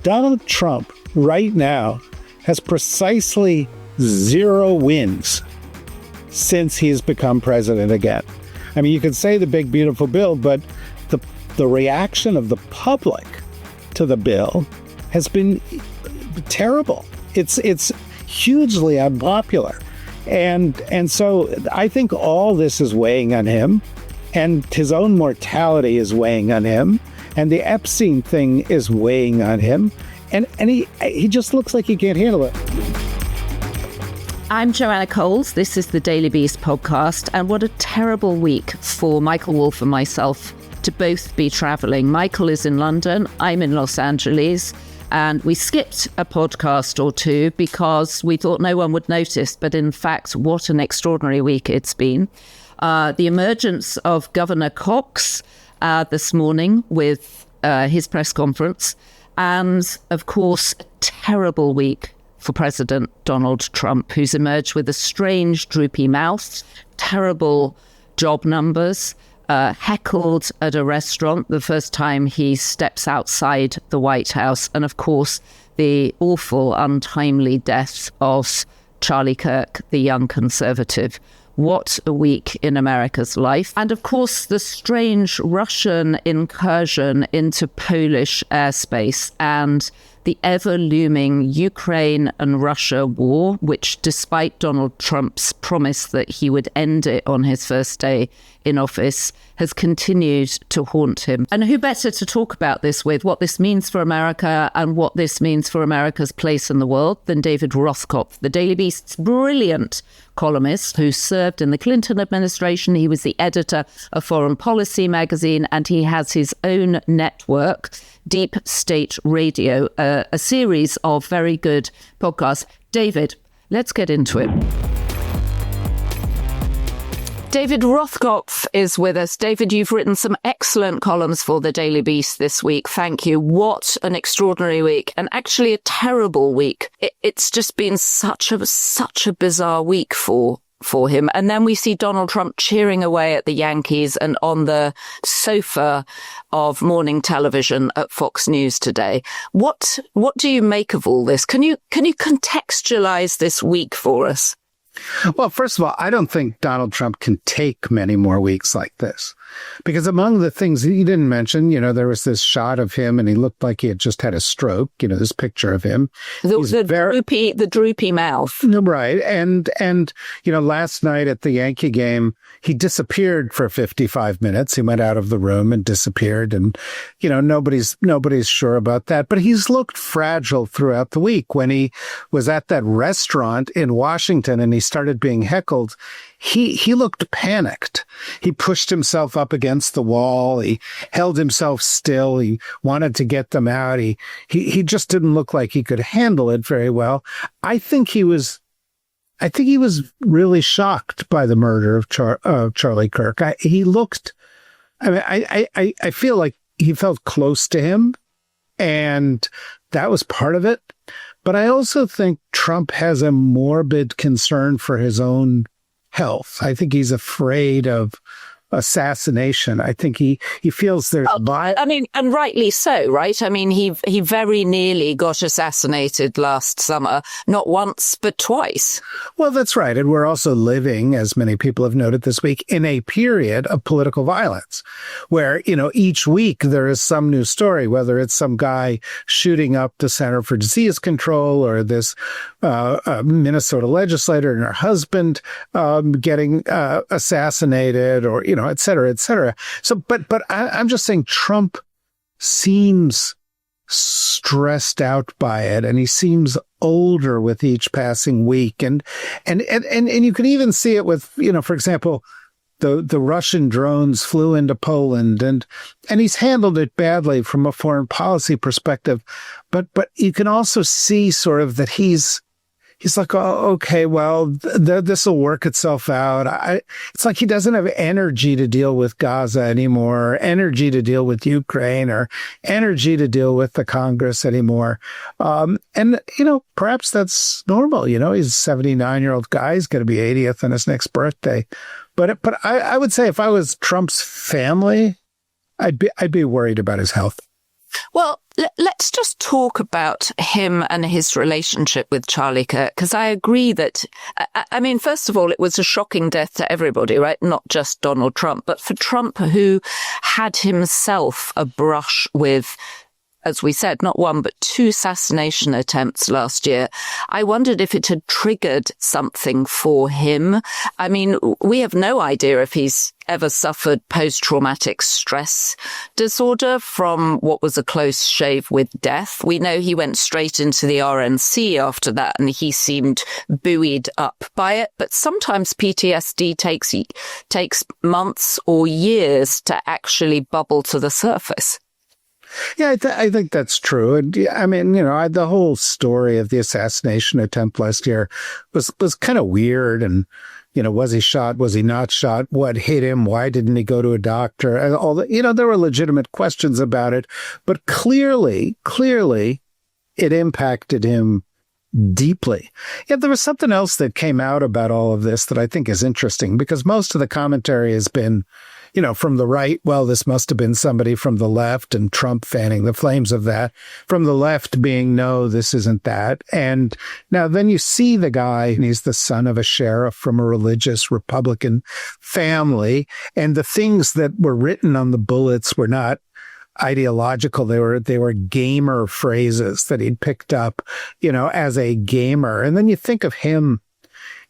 Donald Trump right now has precisely 0 wins since he's become president again. I mean, you could say the big, beautiful bill, but the reaction of the public to the bill has been terrible. It's hugely unpopular. And so I think all this is weighing on him, and his own mortality is weighing on him, and the Epstein thing is weighing on him, and he just looks like he can't handle it. I'm Joanna Coles. This is the Daily Beast podcast, and what a terrible week for Michael Wolff and myself to both be travelling. Michael is in London, I'm in Los Angeles, and we skipped a podcast or two because we thought no one would notice, but in fact, what an extraordinary week it's been. The emergence of Governor Cox this morning with his press conference, and of course, a terrible week for President Donald Trump, who's emerged with a strange, droopy mouth, terrible job numbers, heckled at a restaurant the first time he steps outside the White House, and of course, the awful, untimely death of Charlie Kirk, the young conservative. What a week in America's life. And of course, the strange Russian incursion into Polish airspace and the ever-looming Ukraine and Russia war, which despite Donald Trump's promise that he would end it on his first day in office, has continued to haunt him. And who better to talk about this with, what this means for America and what this means for America's place in the world, than David Rothkopf, the Daily Beast's brilliant columnist who served in the Clinton administration. He was the editor of Foreign Policy magazine, and he has his own network, Deep State Radio, a series of very good podcasts. David, let's get into it. David Rothkopf is with us. David, you've written some excellent columns for the Daily Beast this week. Thank you. What an extraordinary week, and actually a terrible week. It's just been such a bizarre week for him. And then we see Donald Trump cheering away at the Yankees and on the sofa of morning television at Fox News today. What do you make of all this? Can you contextualize this week for us? Well, first of all, I don't think Donald Trump can take many more weeks like this. Because among the things he didn't mention, there was this shot of him and he looked like he had just had a stroke, this picture of him. The droopy mouth. Right. And last night at the Yankee game, he disappeared for 55 minutes. He went out of the room and disappeared. And, nobody's sure about that. But he's looked fragile throughout the week. When he was at that restaurant in Washington and he started being heckled, he looked panicked. He pushed himself up against the wall. He held himself still. He wanted to get them out. He just didn't look like he could handle it very well. I think he was really shocked by the murder of Charlie Kirk. I feel like he felt close to him, and that was part of it. But I also think Trump has a morbid concern for his own health. I think he's afraid of assassination. I think he feels there's... and rightly so, right? I mean, he very nearly got assassinated last summer, not once, but twice. Well, that's right. And we're also living, as many people have noted this week, in a period of political violence where, each week there is some new story, whether it's some guy shooting up the Center for Disease Control or this Minnesota legislator and her husband getting assassinated, or, et cetera, et cetera. So, but I'm just saying Trump seems stressed out by it, and he seems older with each passing week. And you can even see it with, for example, the Russian drones flew into Poland, and he's handled it badly from a foreign policy perspective. But you can also see sort of that he's like, oh, okay, well, this will work itself out. It's like he doesn't have energy to deal with Gaza anymore, energy to deal with Ukraine, or energy to deal with the Congress anymore. And perhaps that's normal. He's a 79-year-old guy. He's going to be 80th on his next birthday. But I would say if I was Trump's family, I'd be worried about his health. Well, Let's just talk about him and his relationship with Charlie Kirk, because I agree that, I mean, first of all, it was a shocking death to everybody, right? Not just Donald Trump, but for Trump, who had himself a brush with, as we said, not one, but 2 assassination attempts last year. I wondered if it had triggered something for him. I mean, we have no idea if he's ever suffered post-traumatic stress disorder from what was a close shave with death. We know he went straight into the RNC after that, and he seemed buoyed up by it. But sometimes PTSD takes months or years to actually bubble to the surface. Yeah, I think that's true. And I mean, the whole story of the assassination attempt last year was kind of weird. And, was he shot? Was he not shot? What hit him? Why didn't he go to a doctor? And all that, there were legitimate questions about it. But clearly, it impacted him deeply. Yet there was something else that came out about all of this that I think is interesting, because most of the commentary has been, from the right, well, this must have been somebody from the left, and Trump fanning the flames of that. From the left being, no, this isn't that. And now then you see the guy, and he's the son of a sheriff from a religious Republican family. And the things that were written on the bullets were not ideological. They were gamer phrases that he'd picked up, as a gamer. And then you think of him,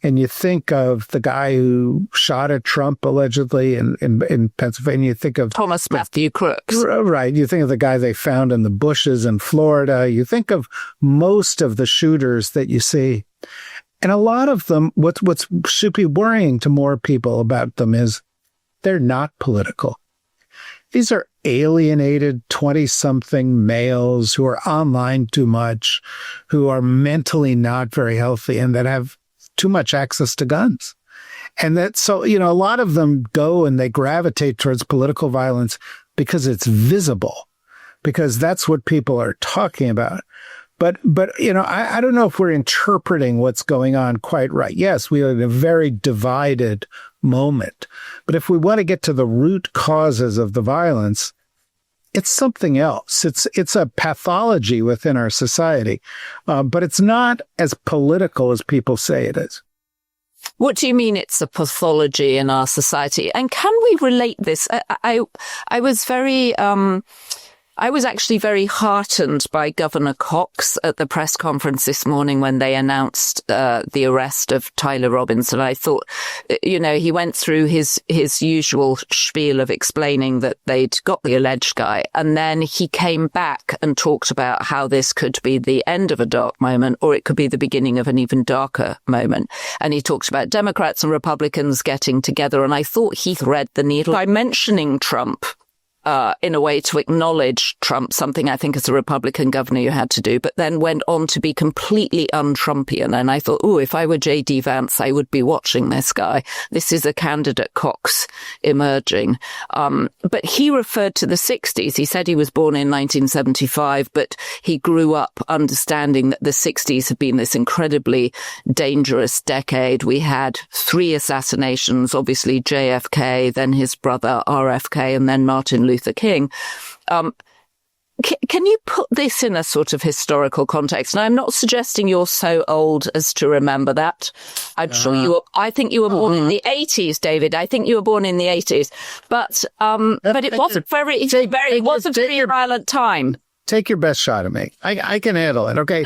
and you think of the guy who shot at Trump allegedly in Pennsylvania. You think of Thomas Matthew Crooks. Right. You think of the guy they found in the bushes in Florida. You think of most of the shooters that you see. And a lot of them, what should be worrying to more people about them is they're not political. These are alienated 20-something males who are online too much, who are mentally not very healthy, and that have too much access to guns. And so, a lot of them go and they gravitate towards political violence because it's visible, because that's what people are talking about. But I don't know if we're interpreting what's going on quite right. Yes, we are in a very divided moment. But if we want to get to the root causes of the violence, it's something else. It's a pathology within our society, but it's not as political as people say it is. What do you mean it's a pathology in our society? And can we relate this? I was actually very heartened by Governor Cox at the press conference this morning when they announced the arrest of Tyler Robinson. I thought, he went through his usual spiel of explaining that they'd got the alleged guy. And then he came back and talked about how this could be the end of a dark moment, or it could be the beginning of an even darker moment. And he talked about Democrats and Republicans getting together. And I thought he threaded the needle by mentioning Trump. In a way to acknowledge Trump, something I think as a Republican governor you had to do, but then went on to be completely un-Trumpian. And I thought, if I were J.D. Vance, I would be watching this guy. This is a candidate Cox emerging. But he referred to the 60s. He said he was born in 1975, but he grew up understanding that the 60s had been this incredibly dangerous decade. We had 3 assassinations, obviously JFK, then his brother RFK, and then Martin Luther King. Can you put this in a sort of historical context? And I'm not suggesting you're so old as to remember that. I'm sure you were. I think you were born in the 80s, David. I think you were born in the 80s. But it wasn't it was a very violent time. Take your best shot at me. I can handle it. Okay.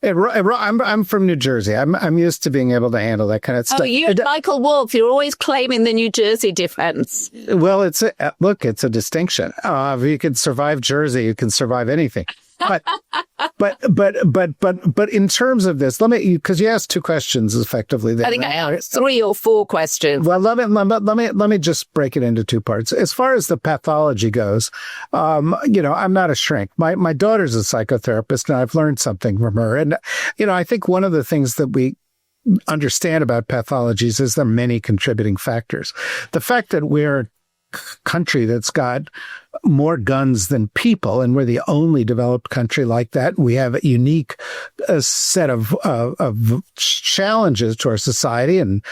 I'm from New Jersey. I'm used to being able to handle that kind of stuff. Oh, you, Michael Wolff, you're always claiming the New Jersey defense. Well, it's a distinction. If you can survive Jersey, you can survive anything. But in terms of this, because you asked 2 questions effectively. There. I think I asked 3 or 4 questions. Well, let me just break it into 2 parts. As far as the pathology goes, I'm not a shrink. My daughter's a psychotherapist, and I've learned something from her. And I think one of the things that we understand about pathologies is there are many contributing factors. The fact that we're country that's got more guns than people, and we're the only developed country like that. We have a unique set of challenges to our society, and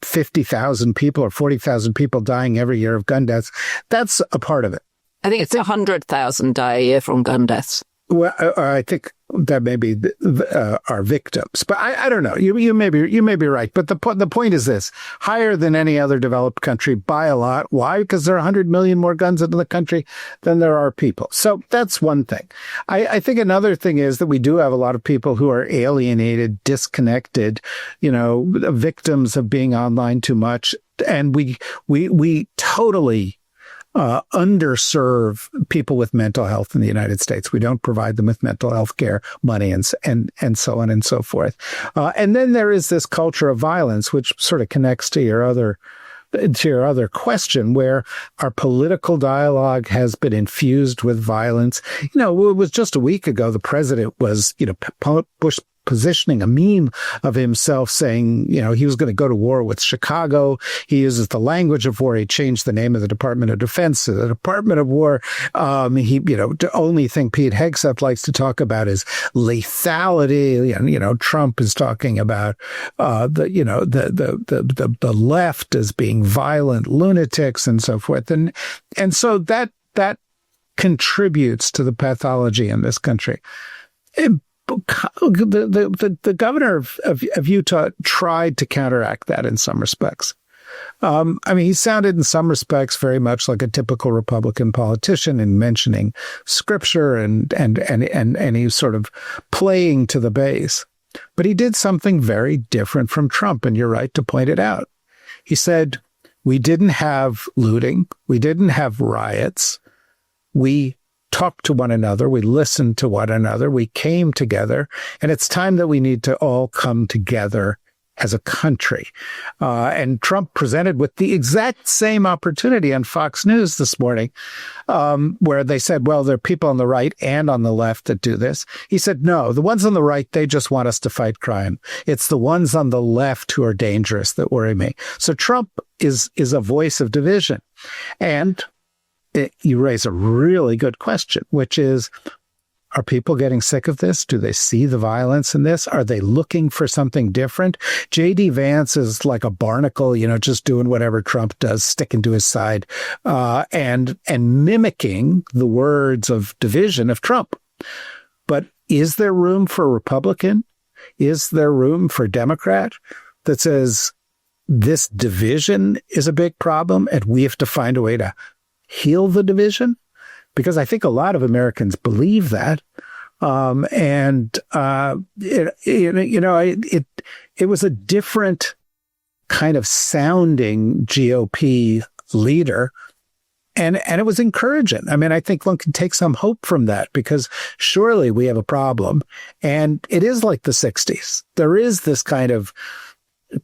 50,000 people or 40,000 people dying every year of gun deaths. That's a part of it. I think it's 100,000 die a year from gun deaths. Well, I think that may be our victims, but I don't know. You may be right. But the point is this: higher than any other developed country by a lot. Why? Because there are 100 million more guns in the country than there are people. So that's one thing. I think another thing is that we do have a lot of people who are alienated, disconnected, victims of being online too much, and we totally underserve people with mental health in the United States. We don't provide them with mental health care, money, and so on and so forth. And then there is this culture of violence, which sort of connects to your other question, where our political dialogue has been infused with violence. It was just a week ago, the president was, positioning a meme of himself saying, he was going to go to war with Chicago. He uses the language of war. He changed the name of the Department of Defense to the Department of War. The only thing Pete Hegseth likes to talk about is lethality. And, Trump is talking about, the left as being violent lunatics and so forth. And so that contributes to the pathology in this country. The governor of Utah tried to counteract that in some respects. He sounded in some respects very much like a typical Republican politician in mentioning scripture and he's sort of playing to the base. But he did something very different from Trump, and you're right to point it out. He said, we didn't have looting. We didn't have riots. We talked to one another. We listened to one another. We came together. And it's time that we need to all come together as a country. And Trump presented with the exact same opportunity on Fox News this morning, where they said, well, there are people on the right and on the left that do this. He said, no, the ones on the right, they just want us to fight crime. It's the ones on the left who are dangerous that worry me. So Trump is a voice of division. And you raise a really good question, which is, are people getting sick of this? Do they see the violence in this? Are they looking for something different? J.D. Vance is like a barnacle, just doing whatever Trump does, sticking to his side, and mimicking the words of division of Trump. But is there room for a Republican? Is there room for a Democrat that says this division is a big problem and we have to find a way to heal the division? Because I think a lot of Americans believe that. It was a different kind of sounding GOP leader. And it was encouraging. I think one can take some hope from that, because surely we have a problem. And it is like the 60s. There is this kind of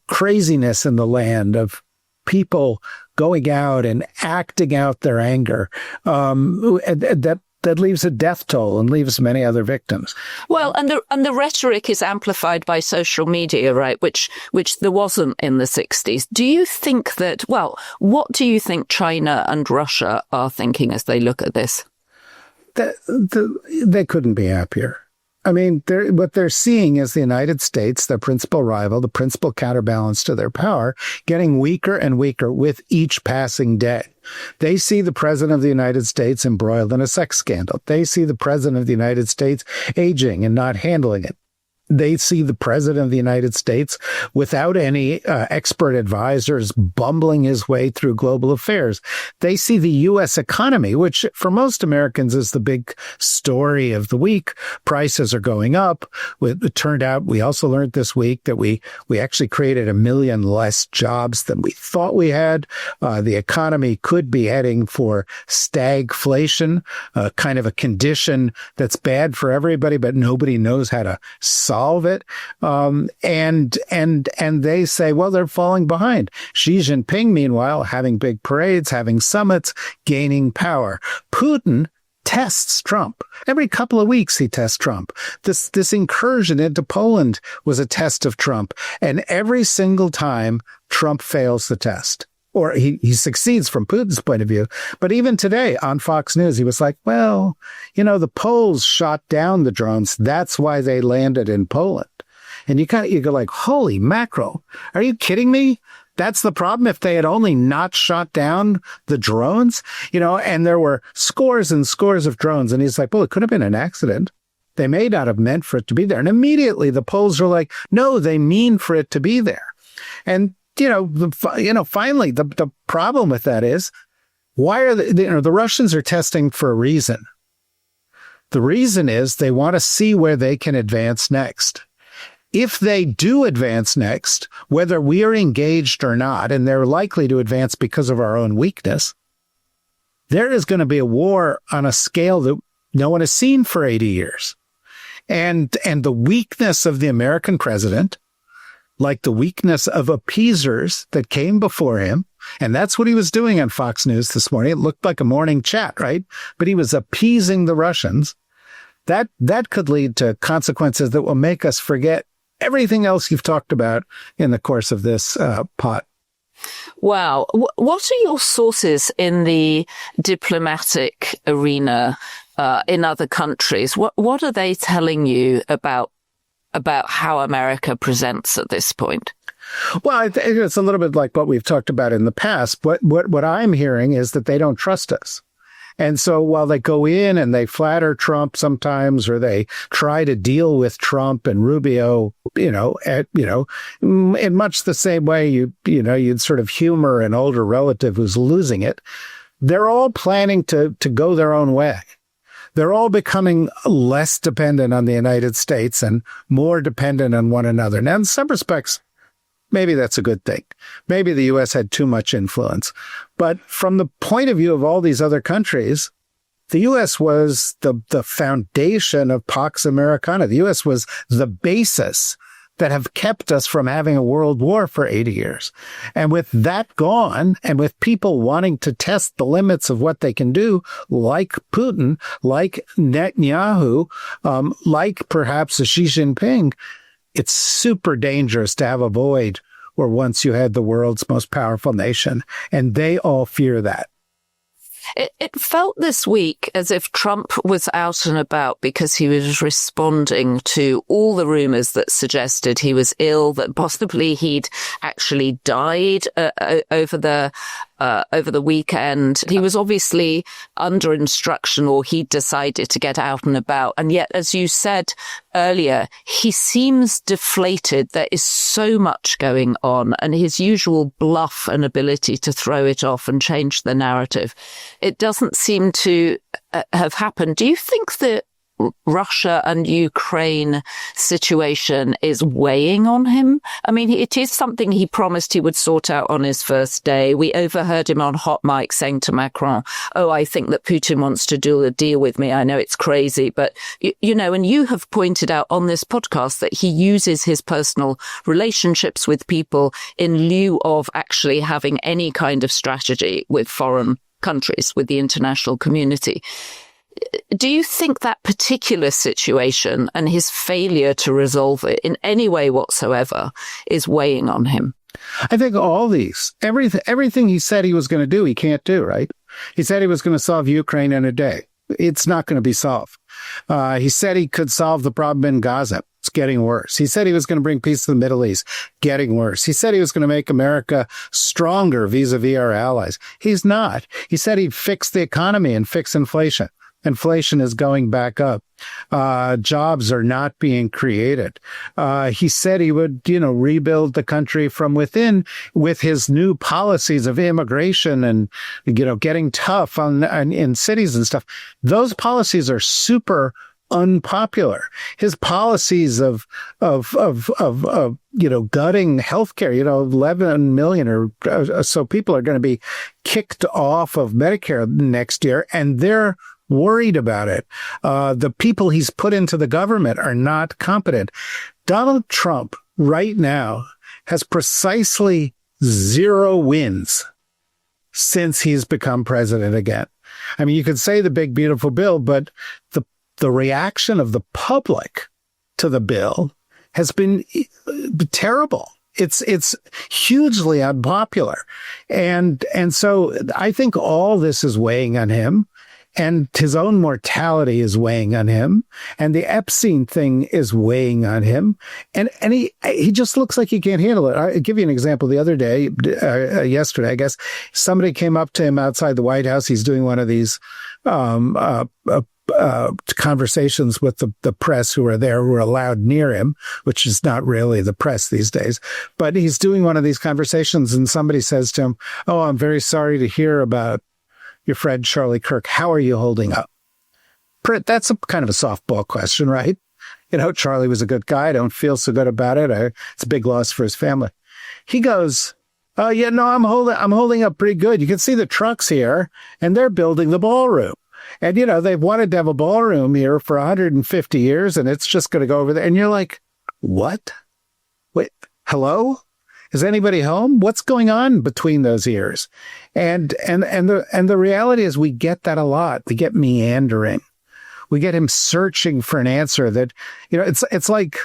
craziness in the land of people going out and acting out their anger, that leaves a death toll and leaves many other victims. Well, and the rhetoric is amplified by social media, right? Which there wasn't in the 60s. Do you think that? Well, what do you think China and Russia are thinking as they look at this? They couldn't be happier. What they're seeing is the United States, their principal rival, the principal counterbalance to their power, getting weaker and weaker with each passing day. They see the president of the United States embroiled in a sex scandal. They see the president of the United States aging and not handling it. They see the president of the United States without any expert advisors bumbling his way through global affairs. They see the U.S. economy, which for most Americans is the big story of the week. Prices are going up. It turned out, we also learned this week that we actually created 1 million less jobs than we thought we had. The economy could be heading for stagflation, kind of a condition that's bad for everybody, but nobody knows how to solve it. And they say, well, they're falling behind. Xi Jinping, meanwhile, having big parades, having summits, gaining power. Putin tests Trump. Every couple of weeks, he tests Trump. This incursion into Poland was a test of Trump. And every single time, Trump fails the test. Or he succeeds from Putin's point of view. But even today on Fox News, he was like, well, the Poles shot down the drones. That's why they landed in Poland. And you go like, holy mackerel. Are you kidding me? That's the problem. If they had only not shot down the drones, and there were scores and scores of drones. And he's like, well, it could have been an accident. They may not have meant for it to be there. And immediately the polls are like, no, they mean for it to be there. And, finally, the problem with that is, why are the Russians are testing for a reason. The reason is they want to see where they can advance next. If they do advance next, whether we are engaged or not, and they're likely to advance because of our own weakness, there is going to be a war on a scale that no one has seen for 80 years. And the weakness of the American president, like the weakness of appeasers that came before him, and that's what he was doing on Fox News this morning. It looked like a morning chat, right? But he was appeasing the Russians. That could lead to consequences that will make us forget everything else you've talked about in the course of this pot. Wow. What are your sources in the diplomatic arena in other countries? What are they telling you about how America presents at this point? Well, I think it's a little bit like what we've talked about in the past. What I'm hearing is that they don't trust us. And so while they go in and they flatter Trump sometimes, or they try to deal with Trump and Rubio, in much the same way you'd sort of humor an older relative who's losing it, they're all planning to go their own way. They're all becoming less dependent on the United States and more dependent on one another. Now, in some respects, maybe that's a good thing. Maybe the U.S. had too much influence. But from the point of view of all these other countries, the U.S. was the foundation of Pax Americana. The U.S. was the basis that have kept us from having a world war for 80 years. And with that gone, and with people wanting to test the limits of what they can do, like Putin, like Netanyahu, like perhaps Xi Jinping, it's super dangerous to have a void where once you had the world's most powerful nation, and they all fear that. It felt this week as if Trump was out and about because he was responding to all the rumors that suggested he was ill, that possibly he'd actually died over the weekend. He was obviously under instruction, or he decided to get out and about. And yet, as you said earlier, he seems deflated. There is so much going on, and his usual bluff and ability to throw it off and change the narrative, it doesn't seem to have happened. Do you think that Russia and Ukraine situation is weighing on him? I mean, it is something he promised he would sort out on his first day. We overheard him on Hot Mic saying to Macron, "Oh, I think that Putin wants to do a deal with me. I know it's crazy, but and you have pointed out on this podcast that he uses his personal relationships with people in lieu of actually having any kind of strategy with foreign countries, with the international community." Do you think that particular situation and his failure to resolve it in any way whatsoever is weighing on him? I think all these, everything he said he was going to do, he can't do, right? He said he was going to solve Ukraine in a day. It's not going to be solved. He said he could solve the problem in Gaza. It's getting worse. He said he was going to bring peace to the Middle East. Getting worse. He said he was going to make America stronger vis-a-vis our allies. He's not. He said he'd fix the economy and fix inflation. Inflation is going back up. Jobs are not being created. He said he would, rebuild the country from within with his new policies of immigration and, getting tough in cities and stuff. Those policies are super unpopular. His policies of gutting healthcare, 11 million or so people are going to be kicked off of Medicare next year, and they're worried about it. The people he's put into the government are not competent. Donald Trump right now has precisely 0 wins since he's become president again. I mean, you could say the big, beautiful bill, but the reaction of the public to the bill has been terrible. It's hugely unpopular. And so I think all this is weighing on him. And his own mortality is weighing on him. And the Epstein thing is weighing on him. And he just looks like he can't handle it. I'll give you an example. The other day, yesterday, I guess, somebody came up to him outside the White House. He's doing one of these conversations with the press who are there, who are allowed near him, which is not really the press these days. But he's doing one of these conversations and somebody says to him, "Oh, I'm very sorry to hear about your friend Charlie Kirk. How are you holding up?" That's a kind of a softball question, right? Charlie was a good guy. I don't feel so good about it. It's a big loss for his family. He goes, "Oh, yeah, no, I'm holding up pretty good. You can see the trucks here, and they're building the ballroom. And, they've wanted to have a ballroom here for 150 years, and it's just going to go over there." And you're like, what? Wait, hello? Is anybody home? What's going on between those ears? And the reality is we get that a lot. We get meandering. We get him searching for an answer that, it's like,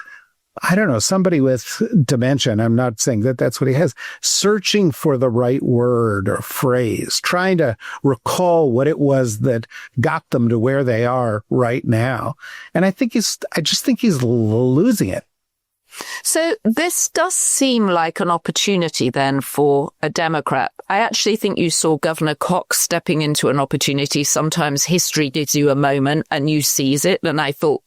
I don't know, somebody with dementia, and I'm not saying that that's what he has, searching for the right word or phrase, trying to recall what it was that got them to where they are right now. And I just think he's losing it. So this does seem like an opportunity then for a Democrat. I actually think you saw Governor Cox stepping into an opportunity. Sometimes history gives you a moment and you seize it. And I thought,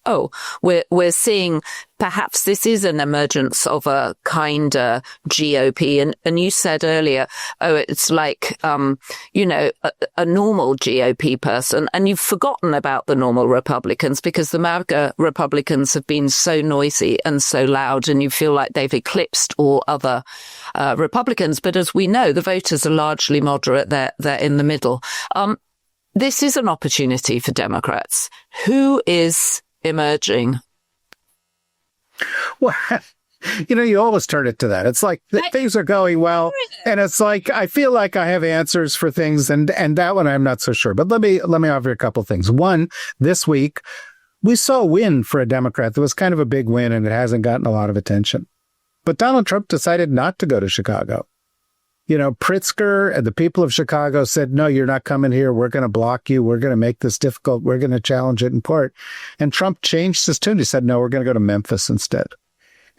we're seeing perhaps this is an emergence of a kinder GOP. And you said earlier, it's like, a normal GOP person. And you've forgotten about the normal Republicans because the MAGA Republicans have been so noisy and so loud, and you feel like they've eclipsed all other Republicans. But as we know, the voters are largely moderate. They're in the middle. This is an opportunity for Democrats. Who is emerging? Well, you always turn it to that. It's like things are going well, and it's like I feel like I have answers for things, and that one I'm not so sure. But let me offer a couple things. One, this week we saw a win for a Democrat that was kind of a big win, and it hasn't gotten a lot of attention. But Donald Trump decided not to go to Chicago. Pritzker and the people of Chicago said, "No, you're not coming here. We're going to block you. We're going to make this difficult. We're going to challenge it in court." And Trump changed his tune. He said, "No, we're going to go to Memphis instead."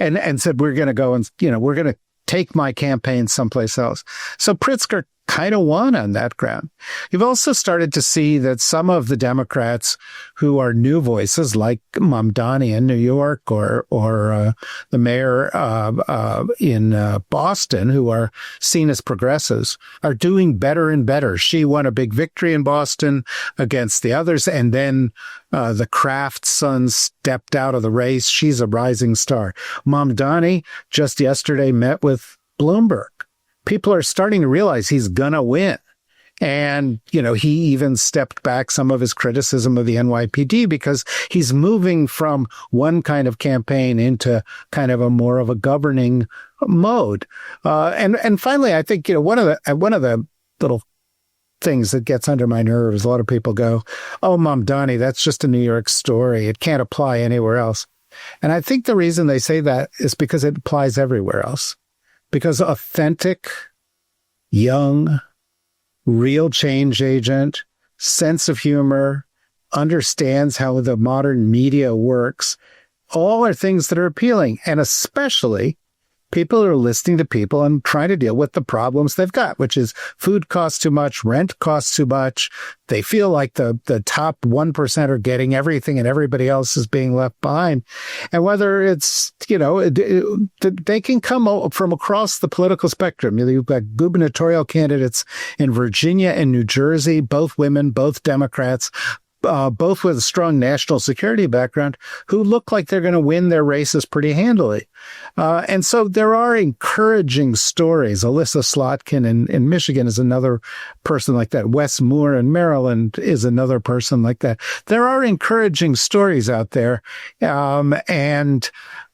And said, "We're going to go and, we're going to take my campaign someplace else." So Pritzker kind of won on that ground. You've also started to see that some of the Democrats who are new voices, like Mamdani in New York or the mayor in Boston, who are seen as progressives, are doing better and better. She won a big victory in Boston against the others, and then the Kraft son stepped out of the race. She's a rising star. Mamdani just yesterday met with Bloomberg. People are starting to realize he's gonna win. And, he even stepped back some of his criticism of the NYPD because he's moving from one kind of campaign into kind of a more of a governing mode. And finally, I think, one of the little things that gets under my nerves, a lot of people go, "Oh, Mamdani, that's just a New York story. It can't apply anywhere else." And I think the reason they say that is because it applies everywhere else. Because authentic, young, real change agent, sense of humor, understands how the modern media works, all are things that are appealing. And especially people are listening to people and trying to deal with the problems they've got, which is food costs too much, rent costs too much. They feel like the top 1% are getting everything and everybody else is being left behind. And whether it's, they can come from across the political spectrum. You've got gubernatorial candidates in Virginia and New Jersey, both women, both Democrats, both with a strong national security background, who look like they're going to win their races pretty handily. And so there are encouraging stories. Alyssa Slotkin in Michigan is another person like that. Wes Moore in Maryland is another person like that. There are encouraging stories out there. And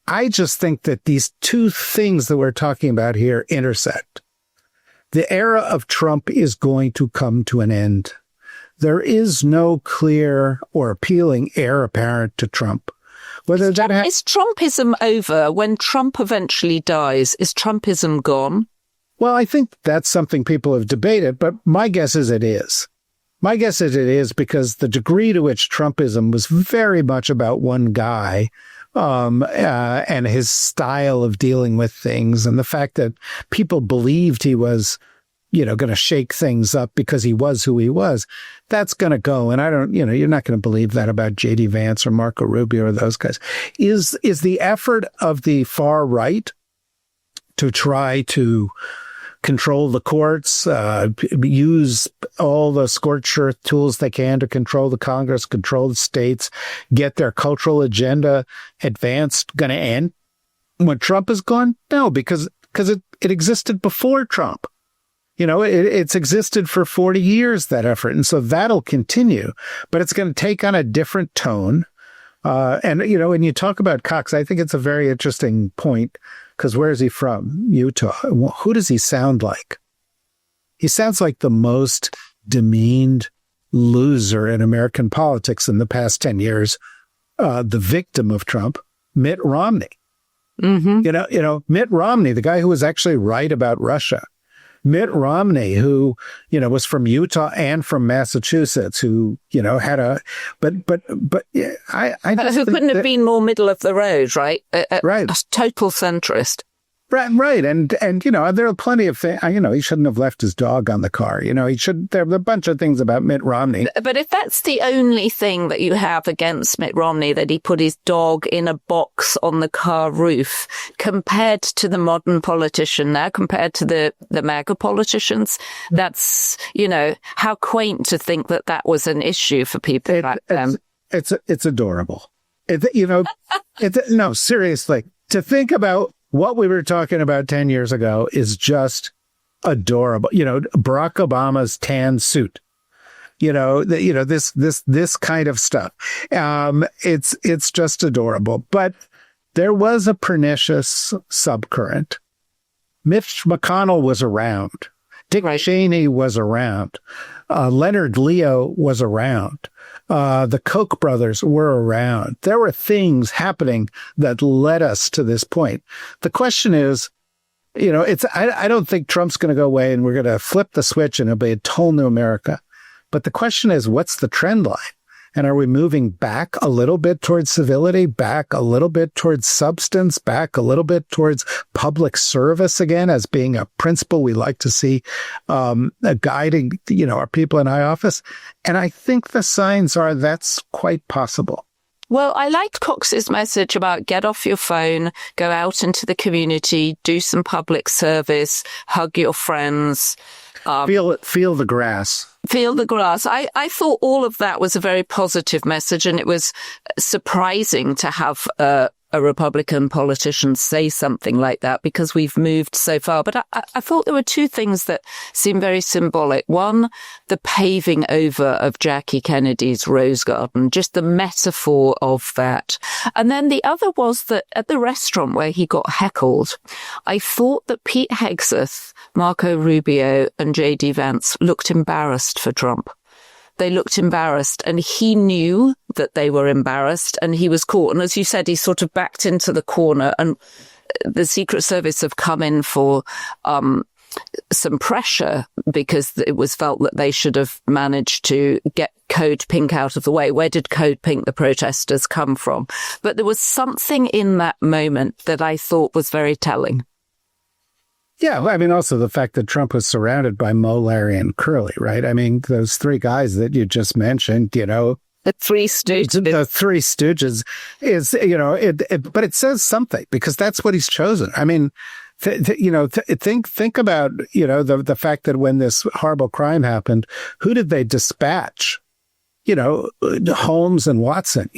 I just think that these two things that we're talking about here intersect. The era of Trump is going to come to an end. There is no clear or appealing heir apparent to Trump. Is Trumpism over? When Trump eventually dies, is Trumpism gone? Well, I think that's something people have debated, but my guess is it is. My guess is it is because the degree to which Trumpism was very much about one guy, and his style of dealing with things, and the fact that people believed he was going to shake things up because he was who he was, that's going to go. And I don't, you're not going to believe that about J.D. Vance or Marco Rubio or those guys. Is the effort of the far right to try to control the courts, use all the scorched earth tools they can to control the Congress, control the states, get their cultural agenda advanced, going to end when Trump is gone? No, because it existed before Trump. It's existed for 40 years, that effort. And so that'll continue, but it's going to take on a different tone. And when you talk about Cox, I think it's a very interesting point, because where is he from? Utah. Who does he sound like? He sounds like the most demeaned loser in American politics in the past 10 years, the victim of Trump, Mitt Romney. Mm-hmm. Mitt Romney, the guy who was actually right about Russia. Mitt Romney, who, was from Utah and from Massachusetts, who, had a, but I who couldn't have been more middle of the road, right? Right. A total centrist. Right. And there are plenty of things, he shouldn't have left his dog on the car. There are a bunch of things about Mitt Romney. But if that's the only thing that you have against Mitt Romney, that he put his dog in a box on the car roof, compared to the modern politician now, compared to the MAGA politicians, that's, how quaint to think that was an issue for people back then. It's adorable. No, seriously, to think about what we were talking about 10 years ago is just adorable. Barack Obama's tan suit, this kind of stuff. It's just adorable. But there was a pernicious subcurrent. Mitch McConnell was around. Dick Cheney was around. Leonard Leo was around. The Koch brothers were around. There were things happening that led us to this point. The question is, I don't think Trump's going to go away and we're going to flip the switch and it'll be a whole new America. But the question is, what's the trend line? And are we moving back a little bit towards civility, back a little bit towards substance, back a little bit towards public service again as being a principle we like to see guiding, our people in high office? And I think the signs are that's quite possible. Well, I liked Cox's message about get off your phone, go out into the community, do some public service, hug your friends. Feel the grass. Feel the grass. I thought all of that was a very positive message, and it was surprising to have a Republican politician say something like that, because we've moved so far. But I thought there were two things that seemed very symbolic. One, the paving over of Jackie Kennedy's Rose Garden, just the metaphor of that. And then the other was that at the restaurant where he got heckled, I thought that Pete Hegseth, Marco Rubio, and J.D. Vance looked embarrassed for Trump. They looked embarrassed, and he knew that they were embarrassed, and he was caught. And as you said, he sort of backed into the corner, and the Secret Service have come in for some pressure, because it was felt that they should have managed to get Code Pink out of the way. Where did Code Pink, the protesters, come from? But there was something in that moment that I thought was very telling. Yeah, I mean, also the fact that Trump was surrounded by Mo, Larry, and Curly, right? I mean, those three guys that you just mentioned, The Three Stooges. The Three Stooges is, but it says something, because that's what he's chosen. I mean, think about, the fact that when this horrible crime happened, who did they dispatch? Holmes and Watson,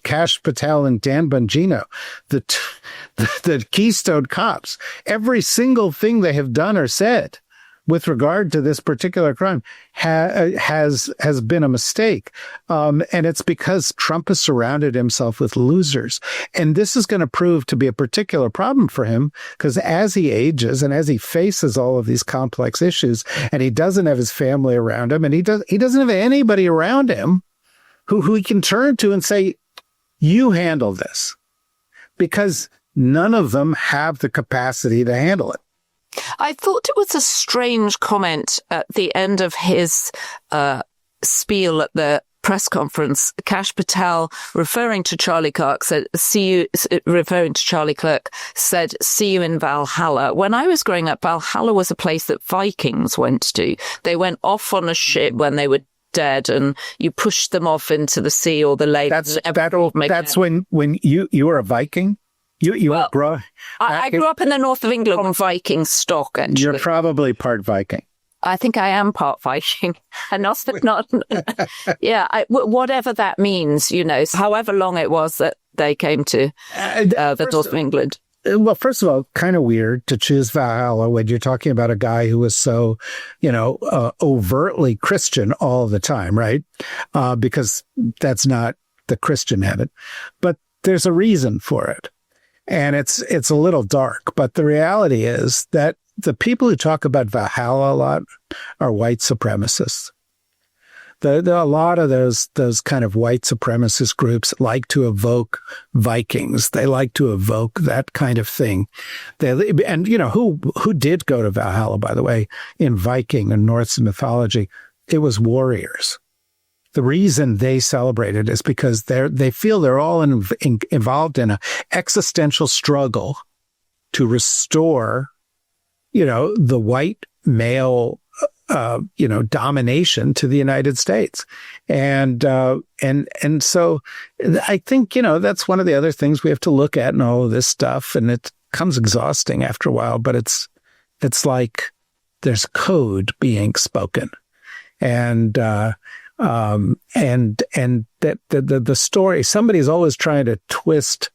Kash Patel and Dan Bongino, the Keystone Cops. Every single thing they have done or said with regard to this particular crime has been a mistake. And it's because Trump has surrounded himself with losers. And this is going to prove to be a particular problem for him, because as he ages and as he faces all of these complex issues, and he doesn't have his family around him, and he doesn't have anybody around him who he can turn to and say, you handle this, because none of them have the capacity to handle it. I thought it was a strange comment at the end of his spiel at the press conference, Kash Patel, referring to Charlie Kirk, said, see you in Valhalla. When I was growing up, Valhalla was a place that Vikings went to. They went off on a ship when they were dead, and you pushed them off into the sea or the lake. That's when you were a Viking? I grew up in the north of England on Viking stock, actually. You're probably part Viking. I think I am part Viking, and not whatever that means, however long it was that they came to the north of England. Well, first of all, kind of weird to choose Valhalla when you're talking about a guy who was so, overtly Christian all the time, right? Because that's not the Christian heaven. But there's a reason for it. And it's a little dark. But the reality is that the people who talk about Valhalla a lot are white supremacists. A lot of those kind of white supremacist groups like to evoke Vikings. They like to evoke that kind of thing. Who did go to Valhalla, by the way, in Viking and Norse mythology? It was warriors. The reason they celebrate it is because they feel they're all involved in an existential struggle to restore, the white male, domination to the United States. And so I think, that's one of the other things we have to look at in all of this stuff. And it becomes exhausting after a while, but it's like there's code being spoken. And that the story, somebody's always trying to twist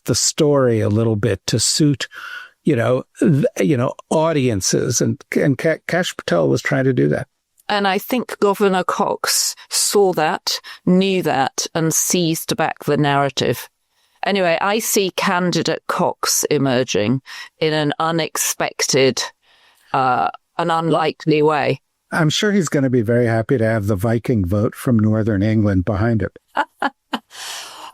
the story a little bit to suit, audiences, and Kash Patel was trying to do that. And I think Governor Cox saw that, knew that, and seized back the narrative. Anyway, I see candidate Cox emerging in an unexpected, an unlikely way. I'm sure he's going to be very happy to have the Viking vote from Northern England behind him.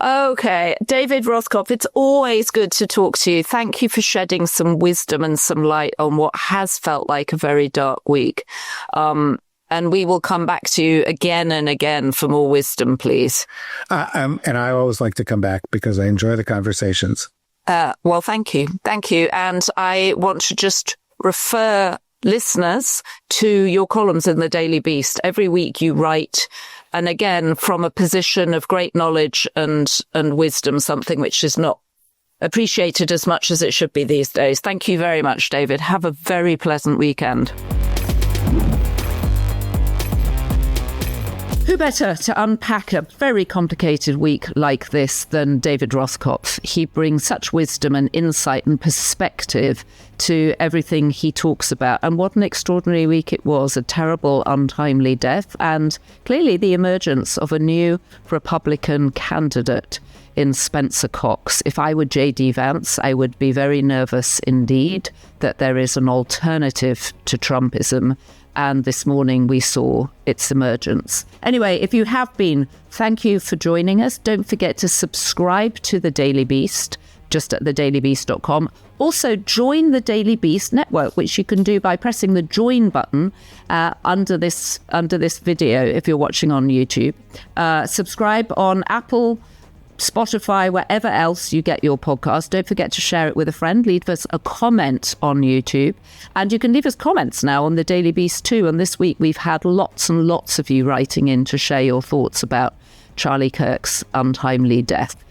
Okay. David Rothkopf, it's always good to talk to you. Thank you for shedding some wisdom and some light on what has felt like a very dark week. And we will come back to you again and again for more wisdom, please. And I always like to come back because I enjoy the conversations. Well, thank you. Thank you. And I want to just refer listeners to your columns in the Daily Beast. Every week you write, and again, from a position of great knowledge and wisdom, something which is not appreciated as much as it should be these days. Thank you very much, David. Have a very pleasant weekend. Who better to unpack a very complicated week like this than David Rothkopf? He brings such wisdom and insight and perspective to everything he talks about. And what an extraordinary week it was. A terrible, untimely death, and clearly the emergence of a new Republican candidate in Spencer Cox. If I were J.D. Vance, I would be very nervous indeed that there is an alternative to Trumpism. And this morning we saw its emergence. Anyway, if you have been, thank you for joining us. Don't forget to subscribe to The Daily Beast, just at thedailybeast.com. Also, join the Daily Beast network, which you can do by pressing the join button under this video if you're watching on YouTube. Subscribe on Apple, Spotify, wherever else you get your podcast. Don't forget to share it with a friend. Leave us a comment on YouTube. And you can leave us comments now on the Daily Beast too. And this week we've had lots and lots of you writing in to share your thoughts about Charlie Kirk's untimely death.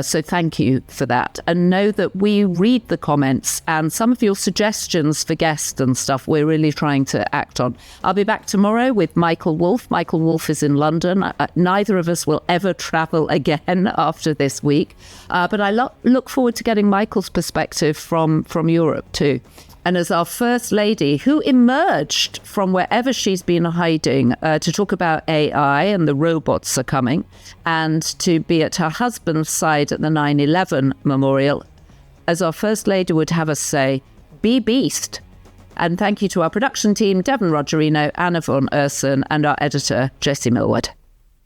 So thank you for that. And know that we read the comments and some of your suggestions for guests and stuff we're really trying to act on. I'll be back tomorrow with Michael Wolff. Michael Wolff is in London. Neither of us will ever travel again after this week. But I look forward to getting Michael's perspective from Europe too. And as our First Lady, who emerged from wherever she's been hiding to talk about AI and the robots are coming, and to be at her husband's side at the 9/11 memorial, as our First Lady would have us say, be beast. And thank you to our production team, Devon Rogerino, Anna von Urson, and our editor, Jessie Millward.